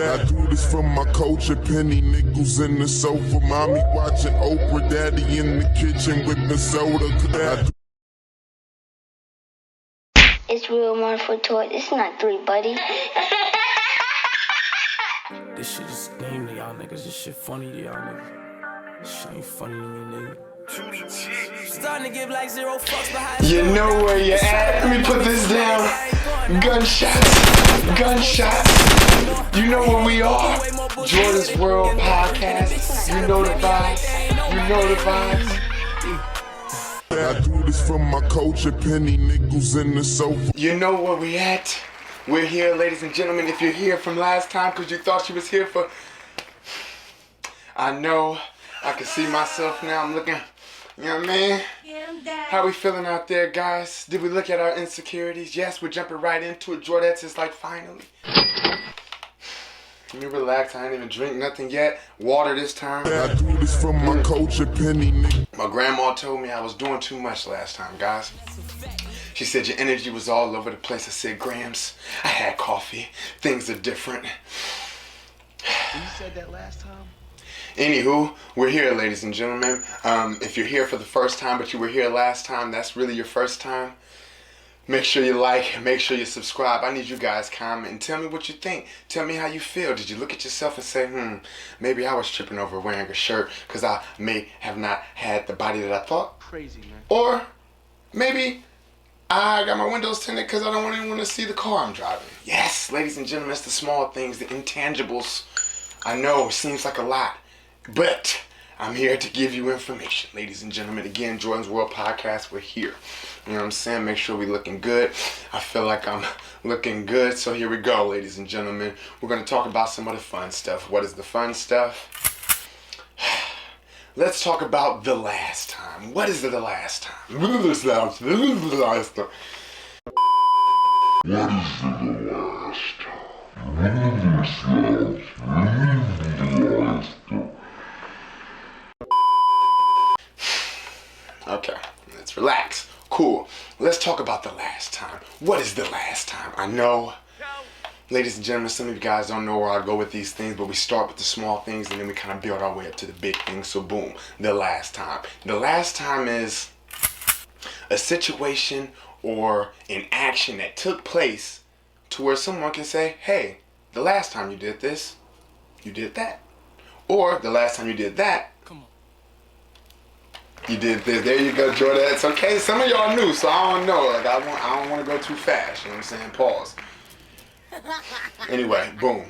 I do this from my culture, penny nickels in the sofa, mommy watching Oprah, daddy in the kitchen with the soda. It's real one for Toyz. It's not 3, buddy. This shit is lame to y'all niggas. This shit funny to y'all niggas. This shit ain't funny to me, nigga. Starting to give like 0 fucks behind. You know where you at. Let me put this down. Gunshots. Gunshots. You know where we are. Jordan's World Podcast. You know the vibes. You know the vibes. I do this from my culture, penny nickels in the sofa. You know where we at. We're here, ladies and gentlemen. If you're here from last time because you thought you was here for... I know. I can see myself now. I'm looking... You know what I mean? How we feeling out there, guys? Did we look at our insecurities? Yes, we're jumping right into it. Jordette's is like, finally. Let me relax. I ain't even drink nothing yet. Water this time. I do this from my culture, penny nickels. My grandma told me I was doing too much last time, guys. She said your energy was all over the place. I said, Grams, I had coffee. Things are different. You said that last time? Anywho, we're here, ladies and gentlemen. If you're here for the first time, but you were here last time, that's really your first time. Make sure you like, make sure you subscribe. I need you guys comment and tell me what you think. Tell me how you feel. Did you look at yourself and say, maybe I was tripping over wearing a shirt because I may have not had the body that I thought? Crazy, man. Or maybe I got my windows tinted because I don't want anyone to see the car I'm driving. Yes, ladies and gentlemen, it's the small things, the intangibles. I know it seems like a lot, but I'm here to give you information, ladies and gentlemen. Again, Jordan's World Podcast, we're here. You know what I'm saying? Make sure we looking good. I feel like I'm looking good, so here we go, ladies and gentlemen. We're going to talk about some of the fun stuff. What is the fun stuff? Let's talk about the last time. What is the last time? What is the last time? What is the last time? Okay, let's relax. Cool. Let's talk about the last time. What is the last time? I know, ladies and gentlemen, some of you guys don't know where I go with these things, but we start with the small things and then we kind of build our way up to the big things. So boom, the last time. The last time is a situation or an action that took place to where someone can say, hey, the last time you did this, you did that. Or the last time you did that, you did this. There you go, Jordette's. Okay, some of y'all new, so I don't know. Like I don't want to go too fast. You know what I'm saying? Pause. Anyway, boom.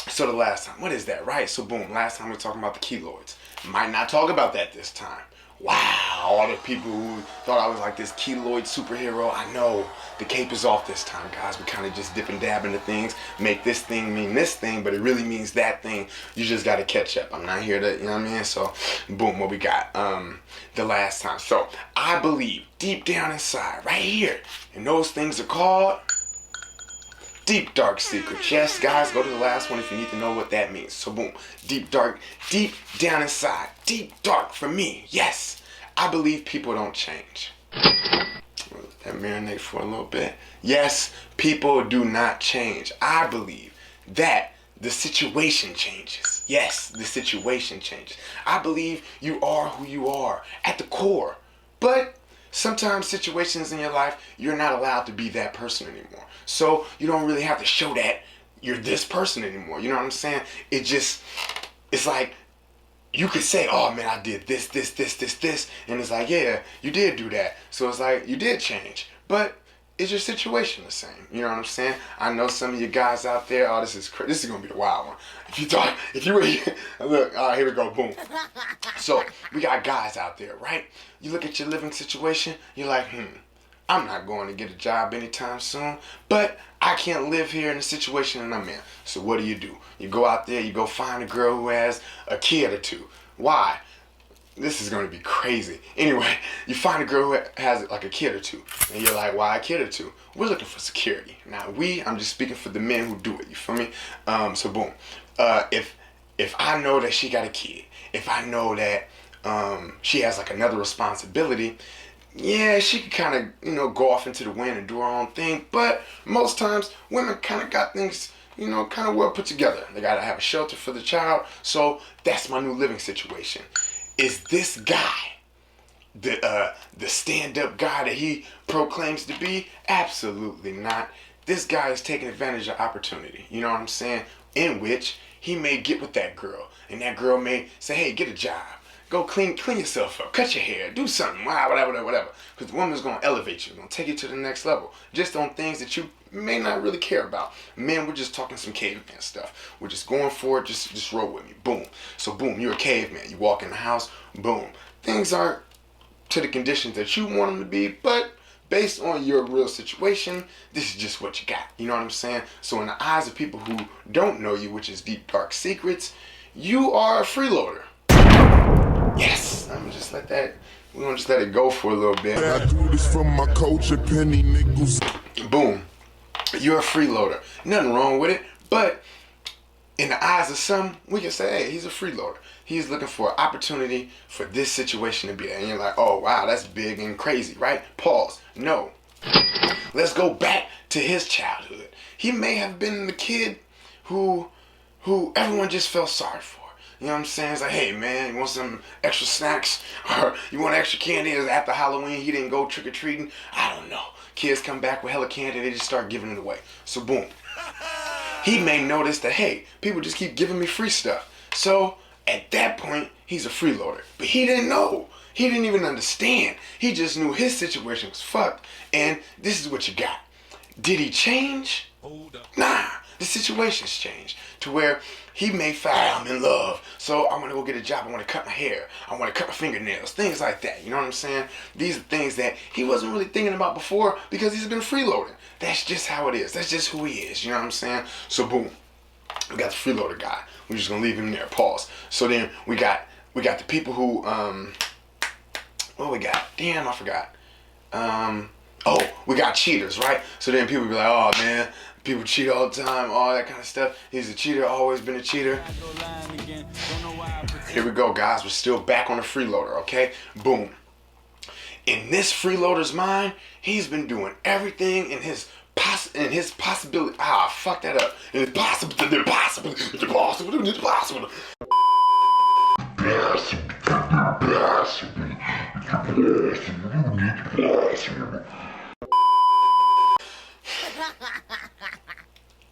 So the last time, what is that, right? So boom, last time we were talking about the keloids. Might not talk about that this time. Wow, all the people who thought I was like this keloid superhero. I know the cape is off this time, guys. We kind of just dip and dab into things, make this thing mean this thing, but it really means that thing. You just got to catch up. I'm not here to, you know what I mean? So boom, what we got? The last time. So I believe deep down inside, right here, and those things are called deep dark secrets. Yes, guys, go to the last one if you need to know what that means. So boom, deep dark, deep down inside, deep dark for me. Yes, I believe people don't change. Let that marinate for a little bit. Yes, people do not change. I believe that the situation changes. Yes, the situation changes. I believe you are who you are at the core. But sometimes situations in your life, you're not allowed to be that person anymore. So you don't really have to show that you're this person anymore. You know what I'm saying? It's like you could say, oh man, I did this. And it's like, yeah, you did do that. So it's like, you did change. But is your situation the same? You know what I'm saying? I know some of you guys out there, oh, this is going to be the wild one. If you were here, look, all right, here we go, boom. So we got guys out there, right? You look at your living situation, you're like, I'm not going to get a job anytime soon, but I can't live here in the situation that I'm in. So what do? You go out there, you go find a girl who has a kid or two. Why? This is going to be crazy. Anyway, you find a girl who has like a kid or two, and you're like, why a kid or two? We're looking for security. Now I'm just speaking for the men who do it, you feel me? So boom, if I know that she got a kid, if I know that she has like another responsibility, yeah, she could kind of, go off into the wind and do her own thing, but most times women kind of got things you know, kind of well put together. They gotta have a shelter for the child. So that's my new living situation. Is this guy the stand-up guy that he proclaims to be? Absolutely not. This guy is taking advantage of opportunity. You know what I'm saying? In which he may get with that girl, and that girl may say, "Hey, get a job. Go clean yourself up. Cut your hair. Do something. Whatever. Because the woman's going to elevate you. Going to take you to the next level. Just on things that you may not really care about. Men, we're just talking some caveman stuff. We're just going for it. Just roll with me. Boom. So, boom, you're a caveman. You walk in the house. Boom. Things aren't to the conditions that you want them to be, but based on your real situation, this is just what you got. You know what I'm saying? So in the eyes of people who don't know you, which is deep, dark secrets, you are a freeloader. Yes, I'm gonna just let that. We're gonna just let it go for a little bit. I do this from my culture, penny nickels. Boom. You're a freeloader. Nothing wrong with it, but in the eyes of some, we can say, hey, he's a freeloader. He's looking for an opportunity for this situation to be there. And you're like, oh, wow, that's big and crazy, right? Pause. No. Let's go back to his childhood. He may have been the kid who everyone just felt sorry for. You know what I'm saying? It's like, hey, man, you want some extra snacks? Or you want extra candy? After Halloween, he didn't go trick-or-treating? I don't know. Kids come back with hella candy, they just start giving it away. So, boom. He may notice that, hey, people just keep giving me free stuff. So, at that point, he's a freeloader. But he didn't know. He didn't even understand. He just knew his situation was fucked, and this is what you got. Did he change? Nah, the situation's changed to where he may find, I'm in love, so I want to go get a job. I want to cut my hair. I want to cut my fingernails. Things like that. You know what I'm saying? These are things that he wasn't really thinking about before because he's been freeloading. That's just how it is. That's just who he is. You know what I'm saying? So boom, we got the freeloader guy. We're just gonna leave him there. Pause. So then we got the people who what we got? Damn, I forgot. Oh, we got cheaters, right? So then people be like, oh man, people cheat all the time, all that kind of stuff. He's a cheater, always been a cheater. Here we go, guys. We're still back on the freeloader, okay? Boom. In this freeloader's mind, he's been doing everything in his possibility. Ah, fuck that up. It's possible.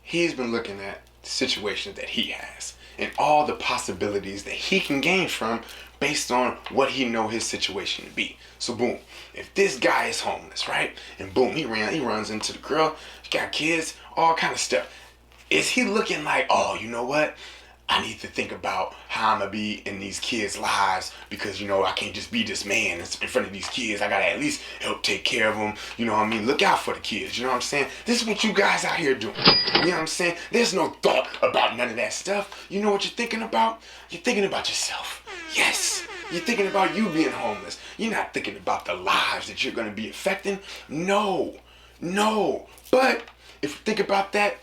He's been looking at the situation that he has and all the possibilities that he can gain from based on what he know his situation to be. So boom, if this guy is homeless, right? And boom, he runs into the girl, she got kids, all kind of stuff. Is he looking like, oh, you know what? I need to think about how I'm going to be in these kids' lives because, you know, I can't just be this man in front of these kids. I got to at least help take care of them. You know what I mean? Look out for the kids. You know what I'm saying? This is what you guys out here doing. You know what I'm saying? There's no thought about none of that stuff. You know what you're thinking about? You're thinking about yourself. Yes. You're thinking about you being homeless. You're not thinking about the lives that you're going to be affecting. No. But if you think about that,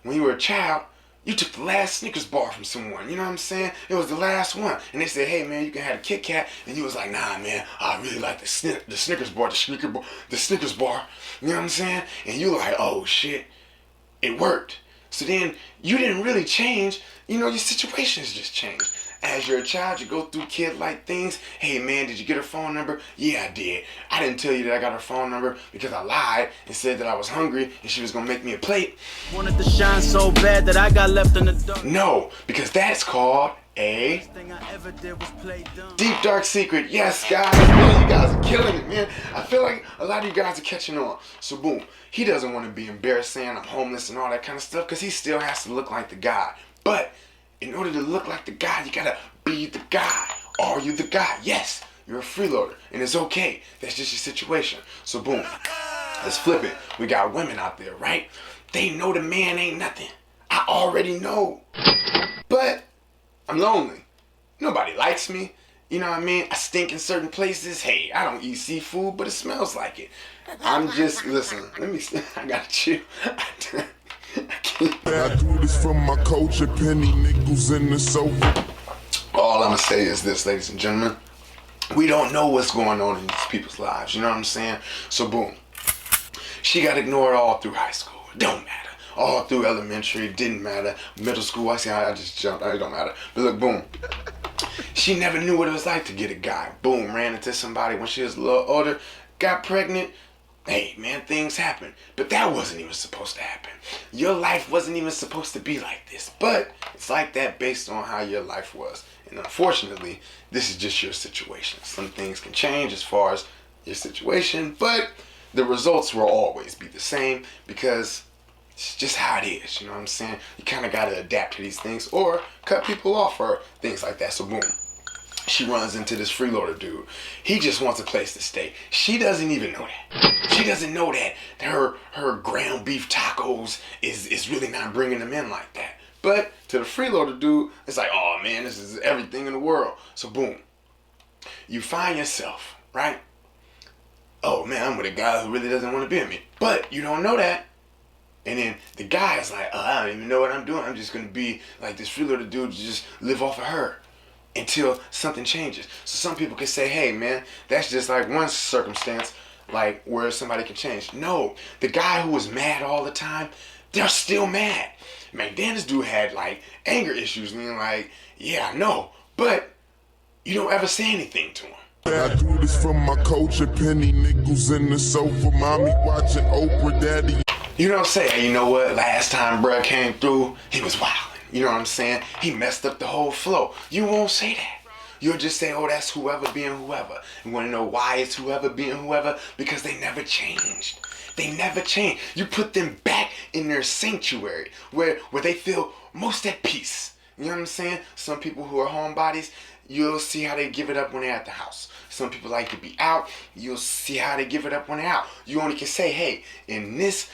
when you were a child, you took the last Snickers bar from someone, you know what I'm saying? It was the last one. And they said, hey man, you can have a Kit Kat. And you was like, nah man, I really like the Snickers bar, the Snickers bar. You know what I'm saying? And you like, oh shit, it worked. So then you didn't really change, you know, your situations just changed. As you're a child, you go through kid-like things. Hey man, did you get her phone number? Yeah, I did. I didn't tell you that I got her phone number because I lied and said that I was hungry and she was gonna make me a plate. Wanted to shine so bad that I got left in the dark. No, because that's called a deep dark secret. Yes, guys, man, you guys are killing it, man. I feel like a lot of you guys are catching on. So boom, he doesn't want to be embarrassed saying I'm homeless and all that kind of stuff because he still has to look like the guy. But in order to look like the guy, you gotta be the guy. Are you the guy? Yes, you're a freeloader, and it's okay. That's just your situation. So boom, let's flip it. We got women out there, right? They know the man ain't nothing. I already know. But I'm lonely. Nobody likes me. You know what I mean? I stink in certain places. Hey, I don't eat seafood, but it smells like it. I'm just, listen, I gotta chill. I do this from my culture, penny nickels in the sofa. All I'm gonna say is this, ladies and gentlemen. We don't know what's going on in these people's lives. You know what I'm saying? So boom. She got ignored all through high school. It don't matter. all through elementary, didn't matter. Middle school, I just jumped, it don't matter. But look, boom. She never knew what it was like to get a guy. Boom, ran into somebody when she was a little older, got pregnant. Hey, man, things happen. But that wasn't even supposed to happen. Your life wasn't even supposed to be like this. But it's like that based on how your life was. And unfortunately, this is just your situation. Some things can change as far as your situation, but the results will always be the same because it's just how it is. You know what I'm saying? You kind of got to adapt to these things or cut people off or things like that. So boom. She runs into this freeloader dude. He just wants a place to stay. She doesn't even know that. She doesn't know that her ground beef tacos is really not bringing them in like that. But to the freeloader dude, it's like, oh man, this is everything in the world. So boom, you find yourself, right? Oh man, I'm with a guy who really doesn't want to be with me. But you don't know that. And then the guy is like, oh, I don't even know what I'm doing. I'm just going to be like this freeloader dude to just live off of her until something changes. So some people can say, hey man, that's just like one circumstance like where somebody can change. No, the guy who was mad all the time, they're still mad. Man, Dan, this dude had like anger issues, meaning like, yeah, I know, but you don't ever say anything to him. I do this for my coach and penny nickels in the sofa, mommy watching Oprah, daddy. You don't say, hey, you know what, last time bruh came through, he was wilding. You know what I'm saying? He messed up the whole flow. You won't say that. You'll just say, oh, that's whoever being whoever. You want to know why it's whoever being whoever? Because they never changed. They never changed. You put them back in their sanctuary where they feel most at peace. You know what I'm saying? Some people who are homebodies, you'll see how they give it up when they're at the house. Some people like to be out. You'll see how they give it up when they're out. You only can say, hey, in this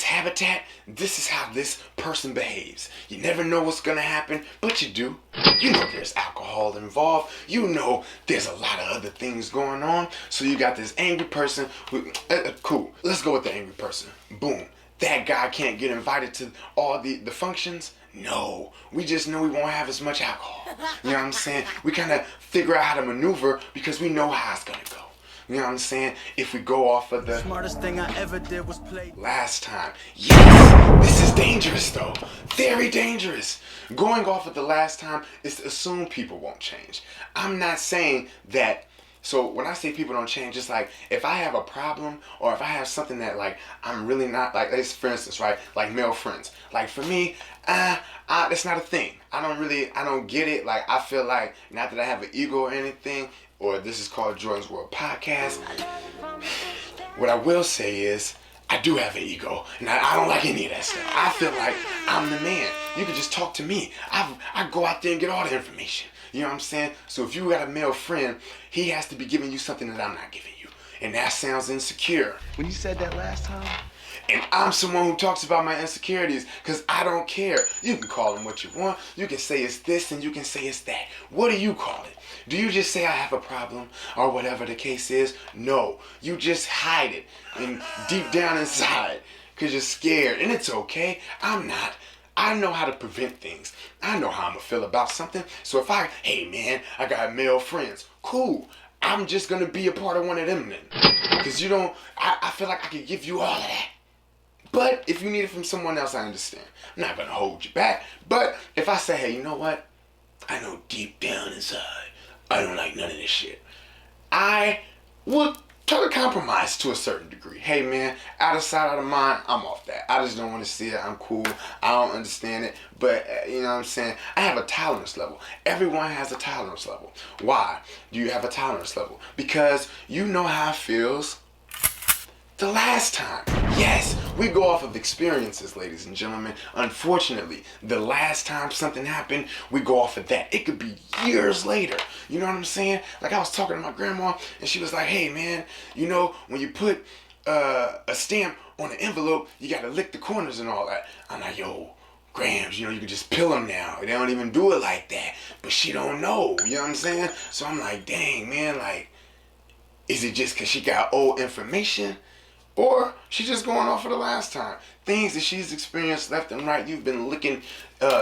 habitat, this is how this person behaves. You never know what's gonna happen, but you do. You know there's alcohol involved. You know there's a lot of other things going on. So you got this angry person who, cool, let's go with the angry person. Boom, that guy can't get invited to all the functions. No, we just know we won't have as much alcohol. You know what I'm saying? We kind of figure out how to maneuver because we know how it's gonna go. You know what I'm saying? If we go off of the Smartest thing I ever did was play last time. Yes, this is dangerous though. Very dangerous. Going off of the last time is to assume people won't change. I'm not saying that. So when I say people don't change, it's like if I have a problem or if I have something that like I'm really not like, for instance, right? Like male friends. Like for me, that's not a thing. I don't get it. Like I feel like not that I have an ego or anything, or this is called Jordan's World Podcast. What I will say is, I do have an ego, and I don't like any of that stuff. I feel like I'm the man. You can just talk to me. I go out there and get all the information. You know what I'm saying? So if you got a male friend, he has to be giving you something that I'm not giving you. And that sounds insecure. When you said that last time, And I'm someone who talks about my insecurities because I don't care. You can call them what you want. You can say it's this and you can say it's that. What do you call it? Do you just say I have a problem or whatever the case is? No. You just hide it and deep down inside because you're scared. And it's okay. I'm not. I know how to prevent things. I know how I'm going to feel about something. So if hey man, I got male friends. Cool. I'm just going to be a part of one of them then. Because I feel like I could give you all of that. But if you need it from someone else, I understand. I'm not going to hold you back. But if I say, hey, you know what? I know deep down inside, I don't like none of this shit. I would try to compromise to a certain degree. Hey, man, out of sight, out of mind, I'm off that. I just don't want to see it. I'm cool. I don't understand it. But, you know what I'm saying? I have a tolerance level. Everyone has a tolerance level. Why do you have a tolerance level? Because you know how it feels the last time. Yes, we go off of experiences, ladies and gentlemen. Unfortunately, the last time something happened, we go off of that. It could be years later. You know what I'm saying? Like I was talking to my grandma and she was like, hey man, you know, when you put a stamp on an envelope, you gotta lick the corners and all that. I'm like, yo, Grams, you know, you can just peel them now. They don't even do it like that. But she don't know, you know what I'm saying? So I'm like, dang man, like, is it just cause she got old information? Or she's just going off for the last time. Things that she's experienced left and right. You've been licking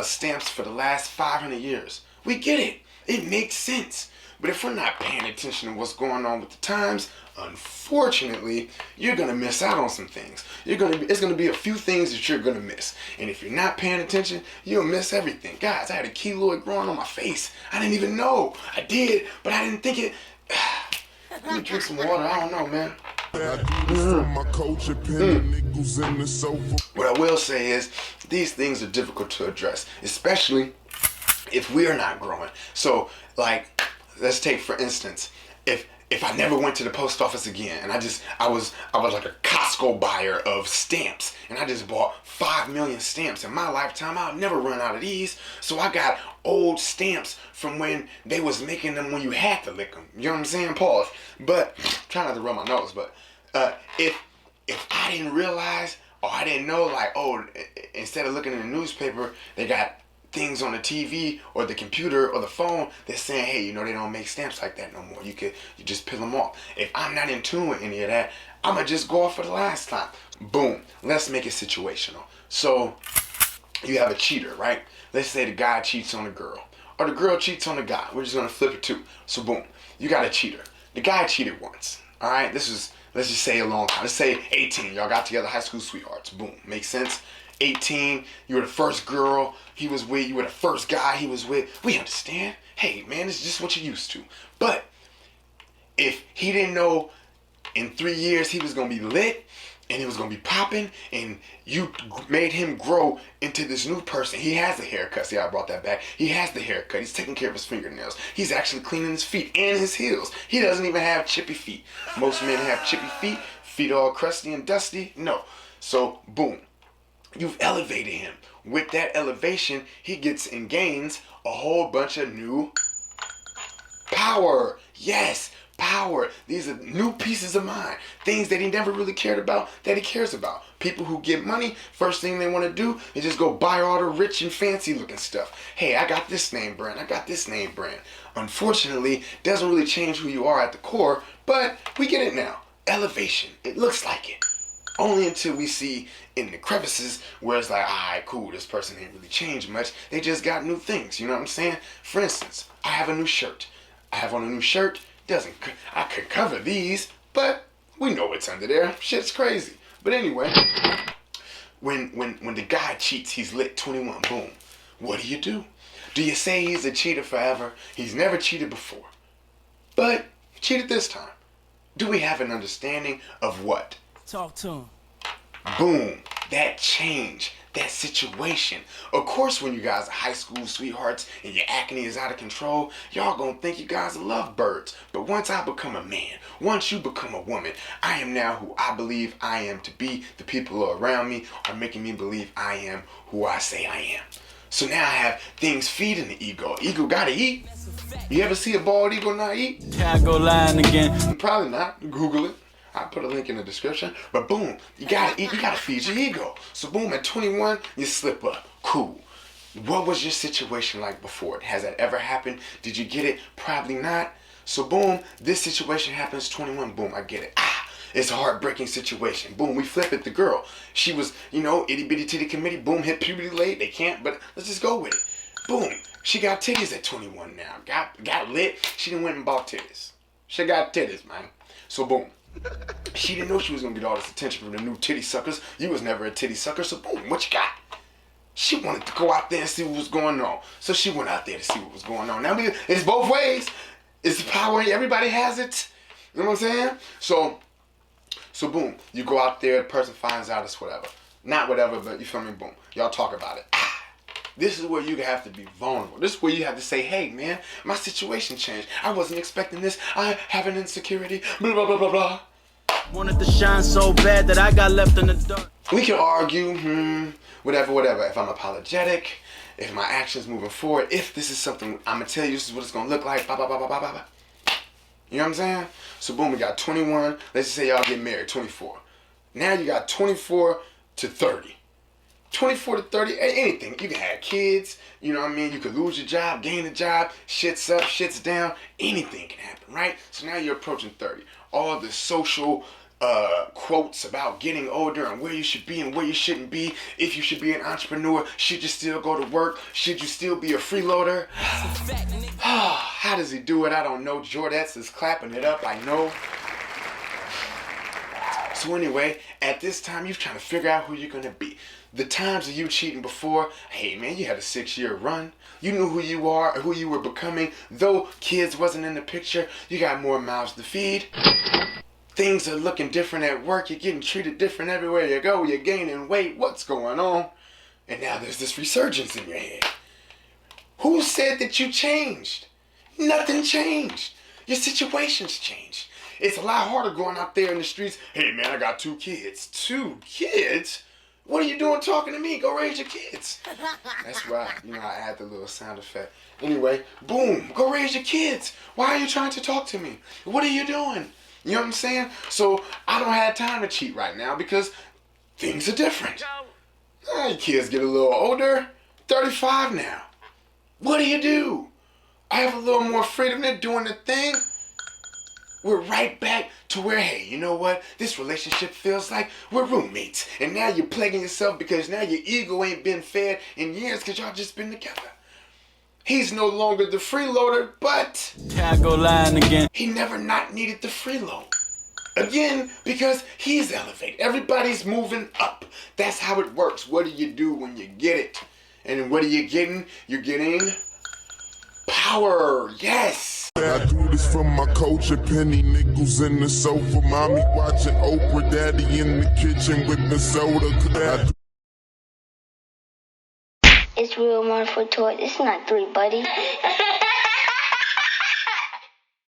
stamps for the last 500 years. We get it. It makes sense. But if we're not paying attention to what's going on with the times, Unfortunately, you're gonna miss out on some things. It's gonna be a few things that you're gonna miss. And if you're not paying attention, you'll miss everything. Guys, I had a keloid growing on my face. I didn't even know. I did, but I didn't think it. Let me drink some water. I don't know, man. What I will say is, these things are difficult to address, especially if we are not growing. So, like, let's take for instance, if I never went to the post office again, and I was like a Costco buyer of stamps, and I just bought 5 million stamps in my lifetime, I'll never run out of these. So I got old stamps from when they was making them when you had to lick them. You know what I'm saying? Pause. But try not to rub my nose. But if I didn't realize, or I didn't know, like, oh, instead of looking in the newspaper, they got things on the TV or the computer or the phone that's saying, hey, you know, they don't make stamps like that no more. You just peel them off. If I'm not in tune with any of that, I'ma just go off for the last time. Boom. Let's make it situational. So you have a cheater, right? Let's say the guy cheats on the girl, or the girl cheats on the guy. We're just gonna flip it too. So boom, you got a cheater. The guy cheated once. All right. Let's just say a long time. Let's say 18. Y'all got together, high school sweethearts. Boom. Makes sense. 18, you were the first girl he was with, you were the first guy he was with. We understand. Hey, man, it's just what you're used to. But if he didn't know in 3 years he was going to be lit and he was going to be popping, and you made him grow into this new person. He has the haircut. See, I brought that back. He has the haircut. He's taking care of his fingernails. He's actually cleaning his feet and his heels. He doesn't even have chippy feet. Most men have chippy feet all crusty and dusty. No. So, boom. You've elevated him. With that elevation, he gets and gains a whole bunch of new power. Yes, power. These are new pieces of mind. Things that he never really cared about that he cares about. People who get money, first thing they want to do is just go buy all the rich and fancy looking stuff. Hey, I got this name brand. I got this name brand. Unfortunately, doesn't really change who you are at the core, but we get it now. Elevation. It looks like it. Only until we see in the crevices where it's like, alright, cool, this person ain't really changed much. They just got new things, you know what I'm saying? For instance, I have a new shirt. I have on a new shirt. I could cover these, but we know what's under there. Shit's crazy. But anyway, when the guy cheats, he's lit 21, boom. What do? Do you say he's a cheater forever? He's never cheated before, but he cheated this time. Do we have an understanding of what? Talk to him. Boom. That change. That situation. Of course, when you guys are high school sweethearts and your acne is out of control, y'all gonna think you guys are lovebirds. But once I become a man, once you become a woman, I am now who I believe I am to be. The people around me are making me believe I am who I say I am. So now I have things feeding the ego. Ego gotta eat. You ever see a bald eagle not eat? Can't go lying again. Probably not. Google it. I'll put a link in the description. But boom, you gotta eat, you gotta feed your ego. So boom, at 21, you slip up. Cool. What was your situation like before? Has that ever happened? Did you get it? Probably not. So boom, this situation happens 21, boom, I get it. It's a heartbreaking situation. Boom, we flip it, the girl. She was, itty bitty titty committee, boom, hit puberty late. They can't, but let's just go with it. Boom, she got titties at 21 now. Got lit. She done went and bought titties. She got titties, man. So boom. She didn't know she was gonna get all this attention from the new titty suckers. You was never a titty sucker, so boom, what you got? She wanted to go out there and see what was going on. So she went out there to see what was going on. Now, it's both ways. It's the power, everybody has it. You know what I'm saying? So boom, you go out there, the person finds out it's whatever. Not whatever, but you feel me? Boom. Y'all talk about it. This is where you have to be vulnerable. This is where you have to say, hey, man, my situation changed. I wasn't expecting this. I have an insecurity. Blah, blah, blah, blah, blah. Wanted to shine so bad that I got left in the dark. We can argue, whatever. If I'm apologetic, if my actions moving forward, if this is something, I'm going to tell you this is what it's going to look like, blah, blah, blah, blah, blah, blah. You know what I'm saying? So boom, we got 21. Let's just say y'all get married, 24. Now you got 24 to 30. 24 to 30, anything. You can have kids, you know what I mean? You could lose your job, gain a job, shit's up, shit's down. Anything can happen, right? So now you're approaching 30. All the social quotes about getting older and where you should be and where you shouldn't be. If you should be an entrepreneur, should you still go to work? Should you still be a freeloader? How does he do it? I don't know. Jordette's is clapping it up, I know. So anyway, at this time, you're trying to figure out who you're going to be. The times of you cheating before, hey man, you had a 6-year run. You knew who you are, who you were becoming. Though kids wasn't in the picture, you got more mouths to feed. Things are looking different at work. You're getting treated different everywhere you go. You're gaining weight. What's going on? And now there's this resurgence in your head. Who said that you changed? Nothing changed. Your situation's changed. It's a lot harder going out there in the streets. Hey man, I got 2 kids. 2 kids? What are you doing talking to me? Go raise your kids. That's why, I add the little sound effect. Anyway, boom, go raise your kids. Why are you trying to talk to me? What are you doing? You know what I'm saying? So I don't have time to cheat right now because things are different. Your kids get a little older. 35 now. What do? I have a little more freedom. They're doing the thing. We're right back to where, hey, you know what? This relationship feels like we're roommates. And now you're plaguing yourself because now your ego ain't been fed in years because y'all just been together. He's no longer the freeloader, but Can't go lying again. he never not needed the freeload. Again, because he's elevated. Everybody's moving up. That's how it works. What do you do when you get it? And what are you getting? You're getting power. Yes. I do this from my culture, penny nickels in the sofa, mommy watching Oprah, daddy in the kitchen with the soda. It's real one for Toyz. It's not 3, buddy.